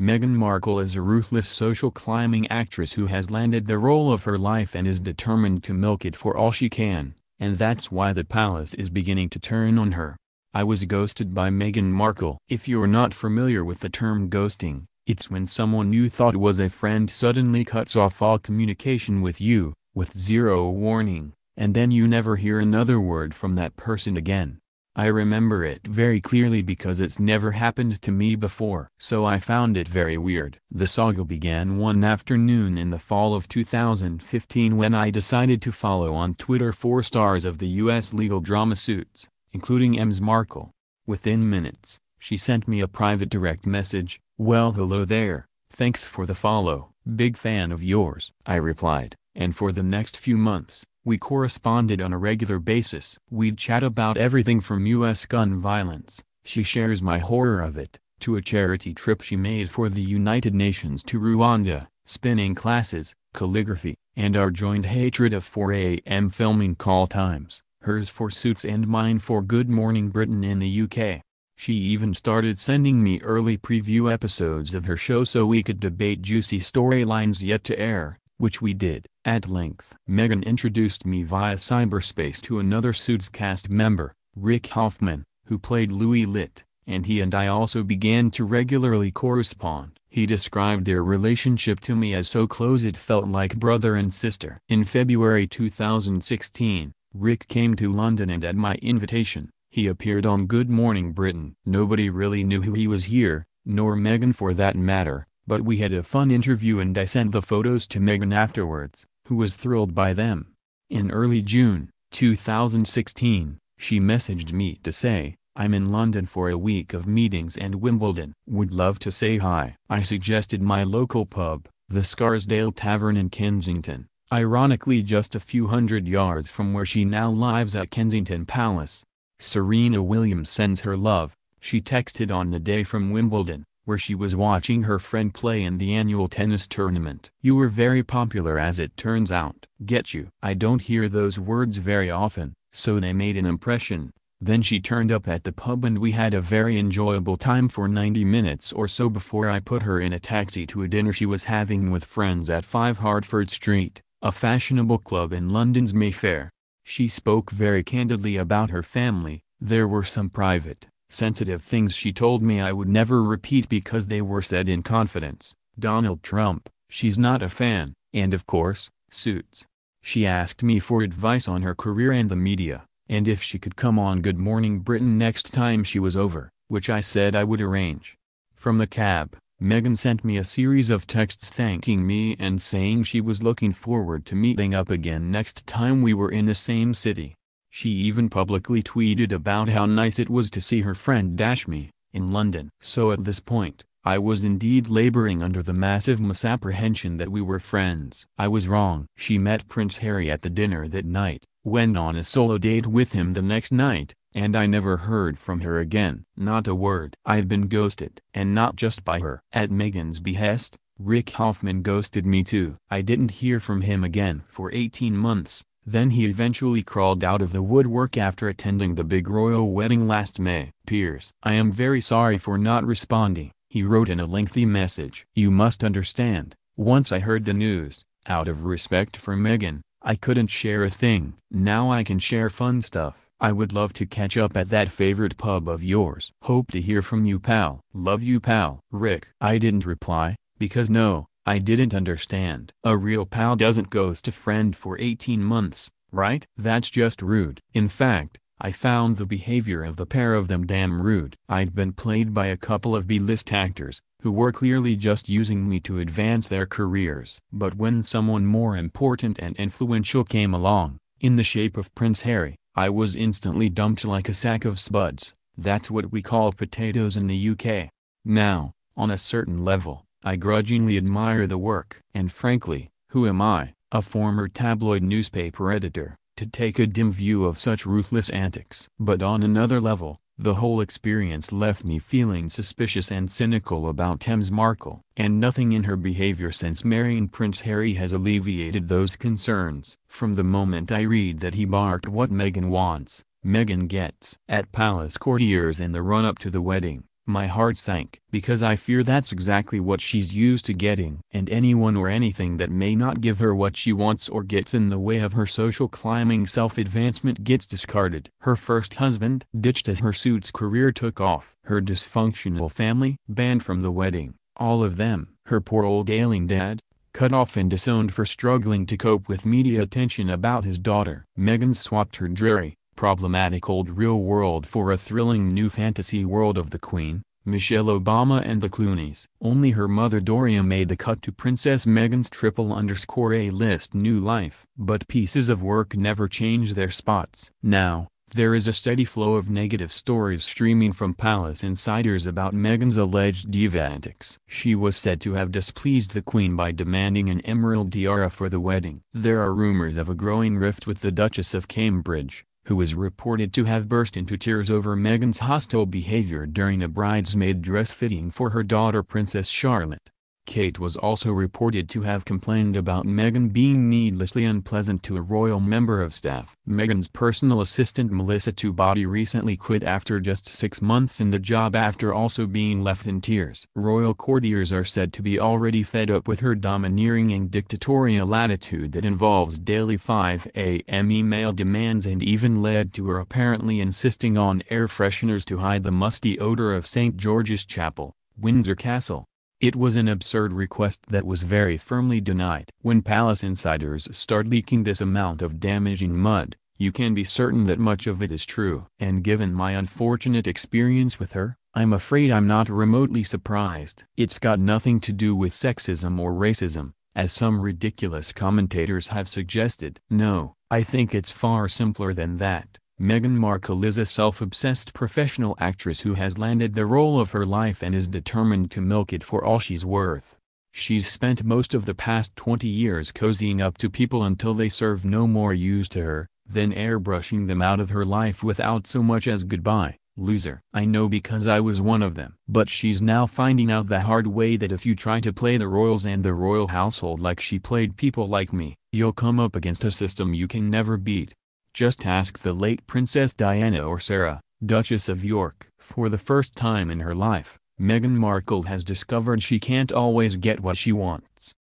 Meghan Markle is a ruthless social climbing actress who has landed the role of her life and is determined to milk it for all she can, and that's why the palace is beginning to turn on her. I was ghosted by Meghan Markle. If you're not familiar with the term ghosting, it's when someone you thought was a friend suddenly cuts off all communication with you, with zero warning, and then you never hear another word from that person again. I remember it very clearly because it's never happened to me before. So I found it very weird. The saga began one afternoon in the fall of 2015 when I decided to follow on Twitter 4 stars of the US legal drama Suits, including Ms. Markle. Within minutes, she sent me a private direct message. "Well, hello there, thanks for the follow, big fan of yours," I replied, and for the next few months, we corresponded on a regular basis. We'd chat about everything from US gun violence, she shares my horror of it, to a charity trip she made for the United Nations to Rwanda, spinning classes, calligraphy, and our joint hatred of 4 a.m. filming call times, hers for Suits and mine for Good Morning Britain in the UK. She even started sending me early preview episodes of her show so we could debate juicy storylines yet to air, which we did, at length. Meghan introduced me via cyberspace to another Suits cast member, Rick Hoffman, who played Louis Litt, and he and I also began to regularly correspond. He described their relationship to me as so close it felt like brother and sister. In February 2016, Rick came to London and at my invitation, he appeared on Good Morning Britain. Nobody really knew who he was here, nor Meghan for that matter, but we had a fun interview and I sent the photos to Meghan afterwards, who was thrilled by them. In early June 2016, she messaged me to say, "I'm in London for a week of meetings and Wimbledon. Would love to say hi." I suggested my local pub, the Scarsdale Tavern in Kensington, ironically just a few hundred yards from where she now lives at Kensington Palace. Serena Williams sends her love, she texted on the day from Wimbledon, where she was watching her friend play in the annual tennis tournament. "You were very popular as it turns out. Get you." I don't hear those words very often, so they made an impression. Then she turned up at the pub and we had a very enjoyable time for 90 minutes or so before I put her in a taxi to a dinner she was having with friends at 5 Hertford Street, a fashionable club in London's Mayfair. She spoke very candidly about her family. There were some private, sensitive things she told me I would never repeat because they were said in confidence. Donald Trump, she's not a fan, and of course, Suits. She asked me for advice on her career and the media, and if she could come on Good Morning Britain next time she was over, which I said I would arrange. From the cab, Meghan sent me a series of texts thanking me and saying she was looking forward to meeting up again next time we were in the same city. She even publicly tweeted about how nice it was to see her friend me, in London. So at this point, I was indeed laboring under the massive misapprehension that we were friends. I was wrong. She met Prince Harry at the dinner that night, went on a solo date with him the next night, and I never heard from her again. Not a word. I'd been ghosted. And not just by her. At Meghan's behest, Rick Hoffman ghosted me too. I didn't hear from him again for 18 months, then he eventually crawled out of the woodwork after attending the big royal wedding last May. "Piers, I am very sorry for not responding," he wrote in a lengthy message. "You must understand, once I heard the news, out of respect for Meghan, I couldn't share a thing. Now I can share fun stuff. I would love to catch up at that favorite pub of yours. Hope to hear from you, pal. Love you, pal." Rick. I didn't reply, because no, I didn't understand. A real pal doesn't ghost a friend for 18 months, right? That's just rude. In fact, I found the behavior of the pair of them damn rude. I'd been played by a couple of B-list actors, who were clearly just using me to advance their careers. But when someone more important and influential came along, in the shape of Prince Harry, I was instantly dumped like a sack of spuds. That's what we call potatoes in the UK. Now, on a certain level, I grudgingly admire the work. And frankly, who am I, a former tabloid newspaper editor, to take a dim view of such ruthless antics? But on another level, the whole experience left me feeling suspicious and cynical about Ms. Markle. And nothing in her behavior since marrying Prince Harry has alleviated those concerns. From the moment I read that he barked what Meghan wants, Meghan gets. At palace courtiers in the run-up to the wedding, My heart sank because I fear that's exactly what she's used to getting. And anyone or anything that may not give her what she wants or gets in the way of her social climbing self-advancement gets discarded. Her first husband ditched as her suit's career took off. Her dysfunctional family banned from the wedding. All of them. Her poor old ailing dad cut off and disowned for struggling to cope with media attention about his daughter. Meghan swapped her dreary, problematic old real world for a thrilling new fantasy world of the Queen, Michelle Obama and the Clooneys. Only her mother Doria made the cut to Princess Meghan's triple_A-list new life. But pieces of work never change their spots. Now, there is a steady flow of negative stories streaming from palace insiders about Meghan's alleged diva antics. She was said to have displeased the Queen by demanding an emerald tiara for the wedding. There are rumors of a growing rift with the Duchess of Cambridge, who is reported to have burst into tears over Meghan's hostile behavior during a bridesmaid dress fitting for her daughter Princess Charlotte. Kate was also reported to have complained about Meghan being needlessly unpleasant to a royal member of staff. Meghan's personal assistant Melissa Tubati recently quit after just 6 months in the job after also being left in tears. Royal courtiers are said to be already fed up with her domineering and dictatorial attitude that involves daily 5 a.m. email demands and even led to her apparently insisting on air fresheners to hide the musty odor of St. George's Chapel, Windsor Castle. It was an absurd request that was very firmly denied. When palace insiders start leaking this amount of damaging mud, you can be certain that much of it is true. And given my unfortunate experience with her, I'm afraid I'm not remotely surprised. It's got nothing to do with sexism or racism, as some ridiculous commentators have suggested. No, I think it's far simpler than that. Meghan Markle is a self-obsessed professional actress who has landed the role of her life and is determined to milk it for all she's worth. She's spent most of the past 20 years cozying up to people until they serve no more use to her, then airbrushing them out of her life without so much as goodbye, loser. I know because I was one of them. But she's now finding out the hard way that if you try to play the royals and the royal household like she played people like me, you'll come up against a system you can never beat. Just ask the late Princess Diana or Sarah, Duchess of York. For the first time in her life, Meghan Markle has discovered she can't always get what she wants.